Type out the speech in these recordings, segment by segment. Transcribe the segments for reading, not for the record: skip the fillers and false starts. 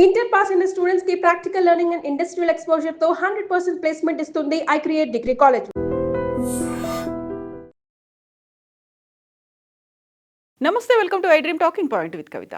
Inter pass అయిన students కి practical learning and industrial exposure తో 100% ప్లేస్మెంట్ ఇస్తుంది ఐ క్రియేట్ డిగ్రీ కాలేజ్. నమస్తే, welcome to I dream talking point with Kavitha.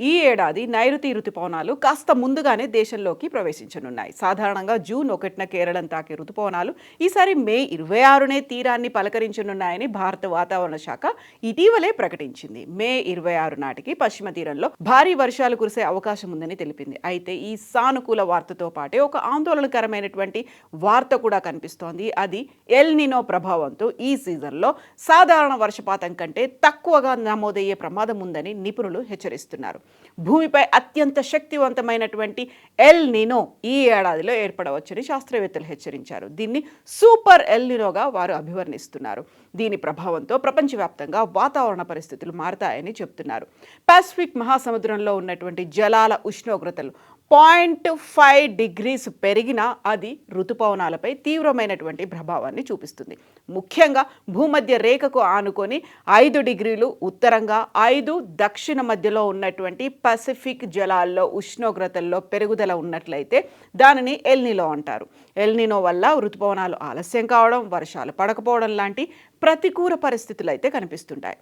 ఈ ఏడాది నైరుతి రుతుపవనాలు కాస్త ముందుగానే దేశంలోకి ప్రవేశించనున్నాయి. సాధారణంగా జూన్ 1న కేరళం తాకే రుతుపవనాలు ఈసారి మే 26నే తీరాన్ని పలకరించనున్నాయని భారత వాతావరణ శాఖ ఇటీవలే ప్రకటించింది. మే 26 నాటికి పశ్చిమ తీరంలో భారీ వర్షాలు కురిసే అవకాశం ఉందని తెలిపింది. అయితే ఈ సానుకూల వార్తతో పాటే ఒక ఆందోళనకరమైనటువంటి వార్త కూడా కనిపిస్తోంది. అది ఎల్ నినో ప్రభావంతో ఈ సీజన్లో సాధారణ వర్షపాతం కంటే తక్కువగా నమోదయ్యే ప్రమాదం ఉందని నిపుణులు హెచ్చరిస్తున్నారు. భూమిపై అత్యంత శక్తివంతమైనటువంటి ఎల్ నినో ఈ ఏడాదిలో ఏర్పడవచ్చని శాస్త్రవేత్తలు హెచ్చరించారు. దీన్ని సూపర్ ఎల్ నినోగా వారు అభివర్ణిస్తున్నారు. దీని ప్రభావంతో ప్రపంచవ్యాప్తంగా వాతావరణ పరిస్థితులు మారతాయని చెప్తున్నారు. పసిఫిక్ మహాసముద్రంలో ఉన్నటువంటి జలాల ఉష్ణోగ్రతలు 0.5 degrees పెరిగినా అది ఋతుపవనాలపై తీవ్రమైనటువంటి ప్రభావాన్ని చూపిస్తుంది. ముఖ్యంగా భూమధ్య రేఖకు ఆనుకొని 5 degrees ఉత్తరంగా 5 దక్షిణ మధ్యలో ఉన్నటువంటి పసిఫిక్ జలాల్లో ఉష్ణోగ్రతల్లో పెరుగుదల ఉన్నట్లయితే దానిని ఎల్ నినో అంటారు. ఎల్ నినో వల్ల ఋతుపవనాలు ఆలస్యం కావడం, వర్షాలు పడకపోవడం లాంటి ప్రతికూల పరిస్థితులు అయితే కనిపిస్తుంటాయి.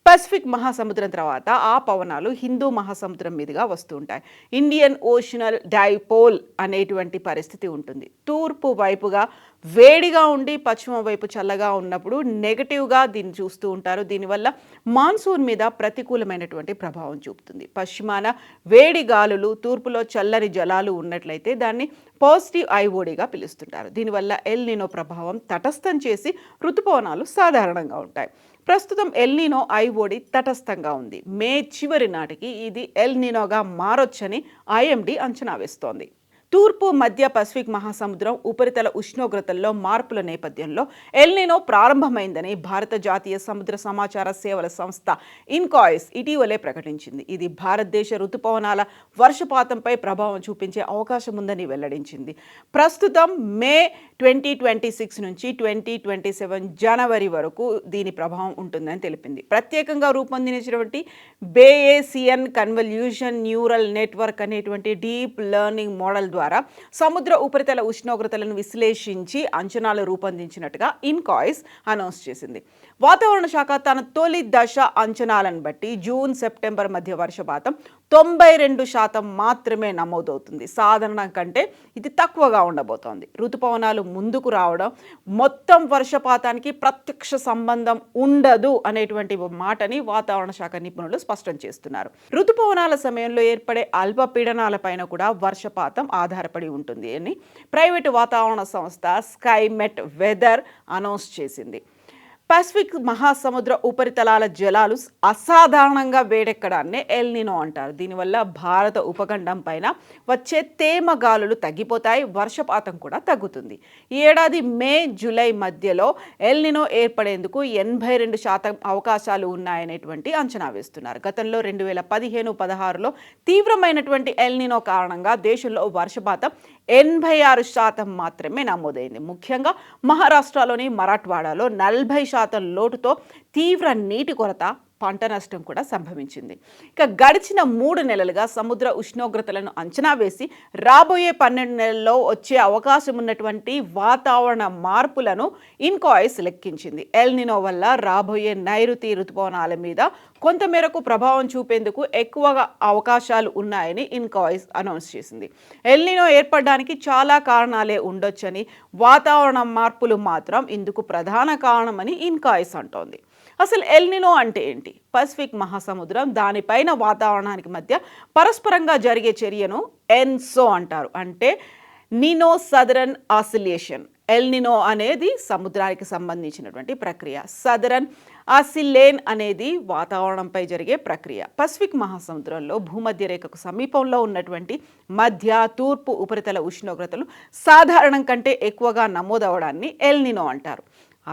పసిఫిక్ మహాసముద్రం తర్వాత ఆ పవనాలు హిందూ మహాసముద్రం మీదుగా వస్తూ ఉంటాయి. ఇండియన్ ఓషనల్ డైపోల్ అనేటువంటి పరిస్థితి ఉంటుంది. తూర్పు వైపుగా వేడిగా ఉండి పశ్చిమ వైపు చల్లగా ఉన్నప్పుడు నెగటివ్గా దీన్ని చూస్తూ ఉంటారు. దీనివల్ల మాన్సూన్ మీద ప్రతికూలమైనటువంటి ప్రభావం చూపుతుంది. పశ్చిమాన వేడి గాలులు, తూర్పులో చల్లని జలాలు ఉన్నట్లయితే దాన్ని పాజిటివ్ ఐఓడిగా పిలుస్తుంటారు. దీనివల్ల ఎల్ నినో ప్రభావం తటస్థం చేసి ఋతుపవనాలు సాధారణంగా ఉంటాయి. ప్రస్తుతం ఎల్ నినో ఐఓడి తటస్థంగా ఉంది. మే చివరి నాటికి ఇది ఎల్ నినోగా మారొచ్చని ఐఎండీ అంచనా వేస్తోంది. తూర్పు మధ్య పసిఫిక్ మహాసముద్రం ఉపరితల ఉష్ణోగ్రతల్లో మార్పుల నేపథ్యంలో ఎల్ నినో ప్రారంభమైందని భారత జాతీయ సముద్ర సమాచార సేవల సంస్థ ఇన్కాయిస్ ఇటీవలే ప్రకటించింది. ఇది భారతదేశ ఋతుపవనాల వర్షపాతంపై ప్రభావం చూపించే అవకాశం ఉందని వెల్లడించింది. ప్రస్తుతం మే 2026 నుంచి 2027 జనవరి వరకు దీని ప్రభావం ఉంటుందని తెలిపింది. ప్రత్యేకంగా రూపొందించినటువంటి బేయేసియన్ కన్వల్యూషన్ న్యూరల్ నెట్వర్క్ అనేటువంటి డీప్ లెర్నింగ్ మోడల్ ద్వారా సముద్ర ఉపరితల ఉష్ణోగ్రతలను విశ్లేషించి అంచనాలు రూపొందించినట్టుగా ఇన్కాయిస్ అనౌన్స్ చేసింది. వాతావరణ శాఖ తన తొలి దశ అంచనాలను బట్టి జూన్ సెప్టెంబర్ మధ్య వర్షపాతం 92% మాత్రమే నమోదవుతుంది. సాధారణం కంటే ఇది తక్కువగా ఉండబోతోంది. ఋతుపవనాలు ముందుకు రావడం మొత్తం వర్షపాతానికి ప్రత్యక్ష సంబంధం ఉండదు అనేటువంటి మాటని వాతావరణ శాఖ నిపుణులు స్పష్టం చేస్తున్నారు. ఋతుపవనాల సమయంలో ఏర్పడే అల్పపీడనాలపైన కూడా వర్షపాతం ఆధారపడి ఉంటుంది అని ప్రైవేటు వాతావరణ సంస్థ స్కైమెట్ వెదర్ అనౌన్స్ చేసింది. పసిఫిక్ మహాసముద్ర ఉపరితలాల జలాలు అసాధారణంగా వేడెక్కడాన్నే ఎల్ నినో అంటారు. దీనివల్ల భారత ఉపఖండం పైన వచ్చే తేమ గాలులు తగ్గిపోతాయి, వర్షపాతం కూడా తగ్గుతుంది. ఈ ఏడాది మే జూలై మధ్యలో ఎల్ నినో ఏర్పడేందుకు 82% అవకాశాలు ఉన్నాయనేటువంటి అంచనా వేస్తున్నారు. గతంలో 2015-16లో తీవ్రమైనటువంటి ఎల్ నినో కారణంగా దేశంలో వర్షపాతం 86% మాత్రమే నమోదైంది. ముఖ్యంగా మహారాష్ట్రలోని మరాఠ్వాడాలో 40% లోటుతో తీవ్ర నీటి కొరత, పంట నష్టం కూడా సంభవించింది. ఇక గడిచిన 3 నెలలుగా సముద్ర ఉష్ణోగ్రతలను అంచనా వేసి రాబోయే 12 నెలల్లో వచ్చే అవకాశం ఉన్నటువంటి వాతావరణ మార్పులను ఇన్కాయిస్ లెక్కించింది. ఎల్ నినో వల్ల రాబోయే నైరుతి ఋతుపవనాల మీద కొంతమేరకు ప్రభావం చూపేందుకు ఎక్కువగా అవకాశాలు ఉన్నాయని ఇన్కాయిస్ అనౌన్స్ చేసింది. ఎల్ నినో ఏర్పడడానికి చాలా కారణాలే ఉండొచ్చని, వాతావరణ మార్పులు మాత్రం ఇందుకు ప్రధాన కారణమని ఇన్కాయిస్ అంటోంది. అసలు ఎల్ నినో అంటే ఏంటి? పసిఫిక్ మహాసముద్రం, దానిపైన వాతావరణానికి మధ్య పరస్పరంగా జరిగే చర్యను ఎన్సో అంటారు. అంటే Nino southern oscillation. El Nino అనేది సముద్రానికి సంబంధించినటువంటి ప్రక్రియ. సదరన్ ఆసిలేన్ అనేది వాతావరణంపై జరిగే ప్రక్రియ. పసిఫిక్ మహాసముద్రంలో భూమధ్య రేఖకు సమీపంలో ఉన్నటువంటి మధ్య, తూర్పు ఉపరితల ఉష్ణోగ్రతలు సాధారణం కంటే ఎక్కువగా నమోదవడాన్ని ఎల్ నినో అంటారు.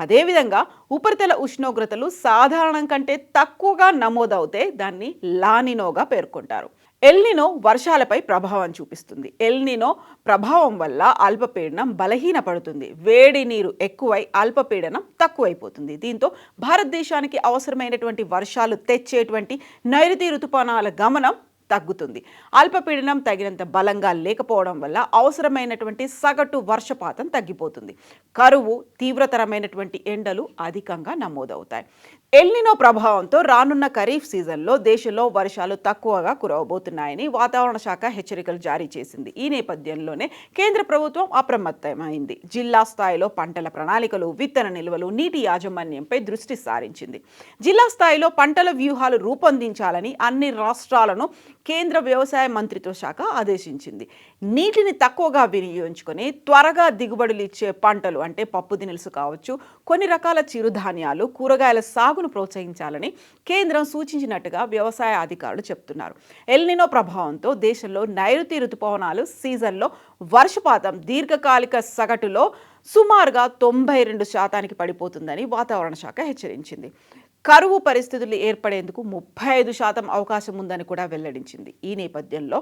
అదేవిధంగా ఉపరితల ఉష్ణోగ్రతలు సాధారణం కంటే తక్కువగా నమోదవుతే దాన్ని లా నినోగా పేర్కొంటారు. ఎల్నినో వర్షాలపై ప్రభావం చూపిస్తుంది. ఎల్నినో ప్రభావం వల్ల అల్పపీడనం బలహీనపడుతుంది. వేడి నీరు ఎక్కువై అల్పపీడనం తక్కువైపోతుంది. దీంతో భారతదేశానికి అవసరమైనటువంటి వర్షాలు తెచ్చేటువంటి నైరుతి ఋతుపవనాల గమనం తగ్గుతుంది. అల్పపీడనం తగినంత బలంగా లేకపోవడం వల్ల అవసరమైనటువంటి సగటు వర్షపాతం తగ్గిపోతుంది. కరువు, తీవ్రతరమైనటువంటి ఎండలు అధికంగా నమోదవుతాయి. ఎల్నినో ప్రభావంతో రానున్న ఖరీఫ్ సీజన్లో దేశంలో వర్షాలు తక్కువగా కురవబోతున్నాయని వాతావరణ శాఖ హెచ్చరికలు జారీ చేసింది. ఈ నేపథ్యంలోనే కేంద్ర ప్రభుత్వం అప్రమత్తమైంది. జిల్లా స్థాయిలో పంటల ప్రణాళికలు, విత్తన నిల్వలు, నీటి యాజమాన్యంపై దృష్టి సారించింది. జిల్లా స్థాయిలో పంటల వ్యూహాలు రూపొందించాలని అన్ని రాష్ట్రాలను కేంద్ర వ్యవసాయ మంత్రిత్వ శాఖ ఆదేశించింది. నీటిని తక్కువగా వినియోగించుకొని త్వరగా దిగుబడులు ఇచ్చే పంటలు అంటే పప్పు దినుసు కావచ్చు, కొన్ని రకాల చిరుధాన్యాలు, కూరగాయల సాగును ప్రోత్సహించాలని కేంద్రం సూచించినట్టుగా వ్యవసాయ అధికారులు చెప్తున్నారు. ఎల్నినో ప్రభావంతో దేశంలో నైరుతి ఋతుపవనాలు సీజన్లో వర్షపాతం దీర్ఘకాలిక సగటులో సుమారుగా 92% పడిపోతుందని వాతావరణ శాఖ హెచ్చరించింది. కరువు పరిస్థితులు ఏర్పడేందుకు 35% అవకాశం ఉందని కూడా వెల్లడించింది. ఈ నేపథ్యంలో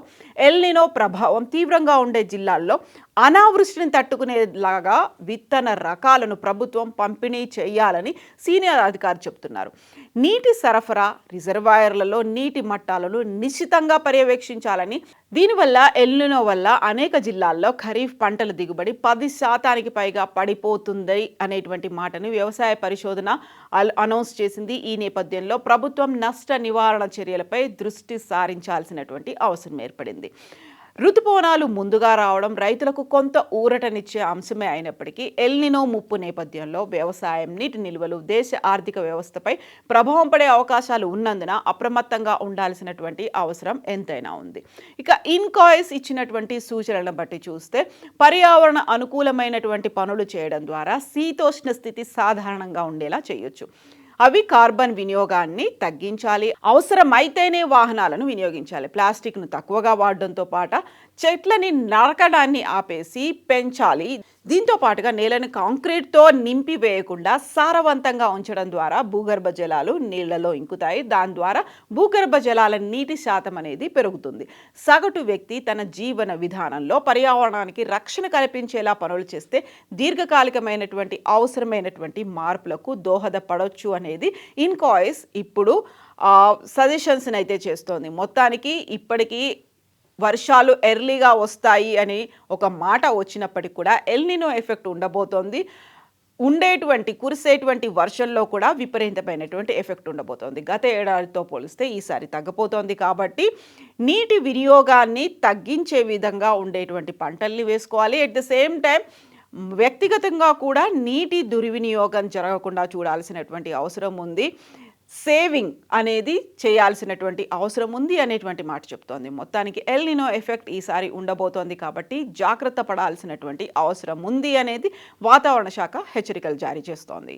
ఎల్నినో ప్రభావం తీవ్రంగా ఉండే జిల్లాల్లో అనావృష్టిని తట్టుకునేలాగా విత్తన రకాలను ప్రభుత్వం పంపిణీ చేయాలని సీనియర్ అధికారి చెబుతున్నారు. నీటి సరఫరా, రిజర్వాయర్లలో నీటి మట్టాలను నిశ్చితంగా పర్యవేక్షించాలని, దీనివల్ల ఎల్నినో వల్ల అనేక జిల్లాల్లో ఖరీఫ్ పంటల దిగుబడి 10% పైగా పడిపోతుంది అనేటువంటి మాటను వ్యవసాయ పరిశోధన అనౌన్స్ చేసింది. ఈ నేపథ్యంలో ప్రభుత్వం నష్ట నివారణ చర్యలపై దృష్టి సారించాల్సినటువంటి అవసరం ఏర్పడింది. ఋతుపవనాలు ముందుగా రావడం రైతులకు కొంత ఊరటనిచ్చే అంశమే అయినప్పటికీ ఎల్నినో ముప్పు నేపథ్యంలో వ్యవసాయం, నీటి నిల్వలు, దేశ ఆర్థిక వ్యవస్థపై ప్రభావం పడే అవకాశాలు ఉన్నందున అప్రమత్తంగా ఉండాల్సినటువంటి అవసరం ఎంతైనా ఉంది. ఇక ఇన్కాయిస్ ఇచ్చినటువంటి సూచనలను బట్టి చూస్తే పర్యావరణ అనుకూలమైనటువంటి పనులు చేయడం ద్వారా శీతోష్ణ స్థితి సాధారణంగా ఉండేలా చేయొచ్చు. అవి కార్బన్ వినియోగాన్ని తగ్గించాలి, అవసరమైతేనే వాహనాలను వినియోగించాలి, ప్లాస్టిక్ను తక్కువగా వాడడంతో పాటు చెట్లని నరకడాన్ని ఆపేసి పెంచాలి. దీంతో పాటుగా నేలను కాంక్రీట్తో నింపి వేయకుండా సారవంతంగా ఉంచడం ద్వారా భూగర్భ జలాలు నీళ్లలో ఇంకుతాయి. దాని ద్వారా భూగర్భ జలాల నీటి శాతం అనేది పెరుగుతుంది. సగటు వ్యక్తి తన జీవన విధానంలో పర్యావరణానికి రక్షణ కల్పించేలా పనులు చేస్తే దీర్ఘకాలికమైనటువంటి అవసరమైనటువంటి మార్పులకు దోహదపడవచ్చు అనేది ఇన్కాయిస్ ఇప్పుడు సజెషన్స్ని అయితే చేస్తోంది. మొత్తానికి ఇప్పటికీ వర్షాలు ఎర్లీగా వస్తాయి అని ఒక మాట వచ్చినప్పటికీ కూడా ఎల్నినో ఎఫెక్ట్ ఉండబోతోంది. కురిసేటువంటి వర్షంలో కూడా విపరీతమైనటువంటి ఎఫెక్ట్ ఉండబోతోంది. గత ఏడాదితో పోలిస్తే ఈసారి తగ్గబోతోంది. కాబట్టి నీటి వినియోగాన్ని తగ్గించే విధంగా ఉండేటువంటి పంటల్ని వేసుకోవాలి. ఎట్ ద సేమ్ టైం వ్యక్తిగతంగా కూడా నీటి దుర్వినియోగం జరగకుండా చూడాల్సినటువంటి అవసరం ఉంది. సేవింగ్ అనేది చేయాల్సినటువంటి అవసరం ఉంది అనేటువంటి మాట చెప్తోంది. మొత్తానికి ఎల్నినో ఎఫెక్ట్ ఈసారి ఉండబోతోంది కాబట్టి జాగ్రత్త పడాల్సినటువంటి అవసరం ఉంది అనేది వాతావరణ శాఖ హెచ్చరికలు జారీ చేస్తోంది.